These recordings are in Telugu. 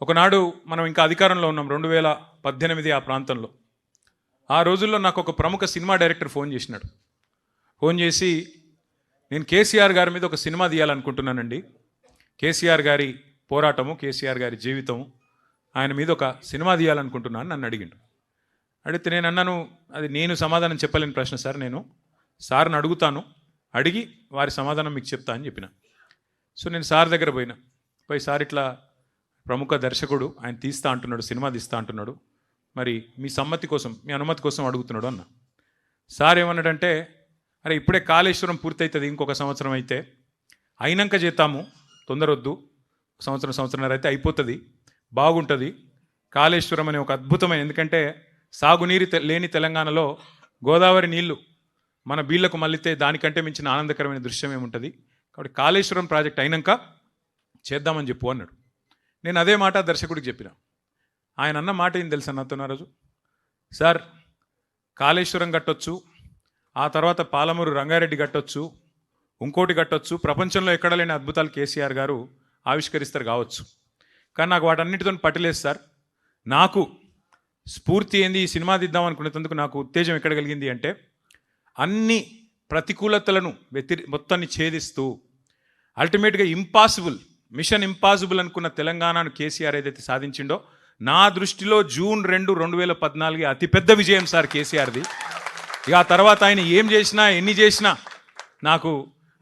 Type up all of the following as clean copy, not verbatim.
ఒకనాడు మనం ఇంకా అధికారంలో ఉన్నాం 2018 ఆ ప్రాంతంలో. ఆ రోజుల్లో నాకు ఒక ప్రముఖ సినిమా డైరెక్టర్ ఫోన్ చేసినాడు. ఫోన్ చేసి నేను కేసీఆర్ గారి మీద ఒక సినిమా తీయాలనుకుంటున్నానండి, కేసీఆర్ గారి పోరాటము, కేసీఆర్ గారి జీవితము, ఆయన మీద ఒక సినిమా తీయాలనుకుంటున్నాను నన్ను అడిగిండు. అడిగితే నేను అన్నాను, అది నేను సమాధానం చెప్పలేని ప్రశ్న సార్, నేను సార్ని అడుగుతాను, అడిగి వారి సమాధానం మీకు చెప్తా అని చెప్పిన. సో నేను సార్ దగ్గర పోయి సార్ ఇట్లా ప్రముఖ దర్శకుడు, ఆయన తీస్తా అంటున్నాడు, సినిమా తీస్తా అంటున్నాడు, మరి మీ సమ్మతి కోసం, మీ అనుమతి కోసం అడుగుతున్నాడు అన్న. సార్ ఏమన్నాడంటే, అరే ఇప్పుడే కాళేశ్వరం పూర్తవుతుంది, ఇంకొక సంవత్సరం అయితే అయినాక చేద్దాము, తొందరొద్దు, సంవత్సరంన్నర అయితే అయిపోతుంది, బాగుంటుంది. కాళేశ్వరం అనే ఒక అద్భుతమైన, ఎందుకంటే సాగునీరు లేని తెలంగాణలో గోదావరి నీళ్లు మన బీళ్లకు మళ్ళితే దానికంటే మించిన ఆనందకరమైన దృశ్యం ఏముంటుంది, కాబట్టి కాళేశ్వరం ప్రాజెక్ట్ అయినాక చేద్దామని చెప్పు అన్నాడు. నేను అదే మాట దర్శకుడికి చెప్పిన. ఆయన అన్న మాట ఏం తెలుసా నాతో ఆ రోజు, సార్ కాళేశ్వరం కట్టొచ్చు, ఆ తర్వాత పాలమూరు రంగారెడ్డి కట్టొచ్చు, ఇంకోటి కట్టొచ్చు, ప్రపంచంలో ఎక్కడ లేని అద్భుతాలు కేసీఆర్ గారు ఆవిష్కరిస్తారు కావచ్చు, కానీ నాకు వాటన్నిటితో పట్టలేదు సార్. నాకు స్ఫూర్తి ఏంది, ఈ సినిమా తీద్దాం అనుకునేందుకు నాకు ఉత్తేజం ఎక్కడ కలిగింది అంటే, అన్ని ప్రతికూలతలను మొత్తాన్ని ఛేదిస్తూ అల్టిమేట్గా మిషన్ ఇంపాసిబుల్ అనుకున్న తెలంగాణను కేసీఆర్ ఏదైతే సాధించిండో, నా దృష్టిలో జూన్ 2, 2014 అతిపెద్ద విజయం సార్ కేసీఆర్ది. ఇక ఆ తర్వాత ఆయన ఏం చేసినా, ఎన్ని చేసినా నాకు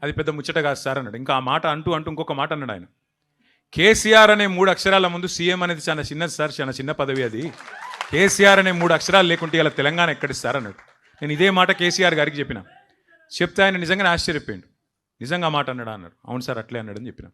అది పెద్ద ముచ్చట కాదు సార్ అన్నాడు. ఇంకా ఆ మాట అంటూ ఇంకొక మాట అన్నాడు ఆయన, కేసీఆర్ అనే 3 అక్షరాల ముందు సీఎం అనేది చాలా చిన్నది సార్, చాలా చిన్న పదవి అది, కేసీఆర్ అనే 3 అక్షరాలు లేకుంటే ఇలా తెలంగాణ ఎక్కడిస్తారు అన్నాడు. నేను ఇదే మాట కేసీఆర్ గారికి చెప్తే ఆయన నిజంగానే ఆశ్చర్యపోయాడు. నిజంగా మాట అన్నాడా అన్నాడు. అవును సార్ అట్లే అన్నాడని చెప్పిన.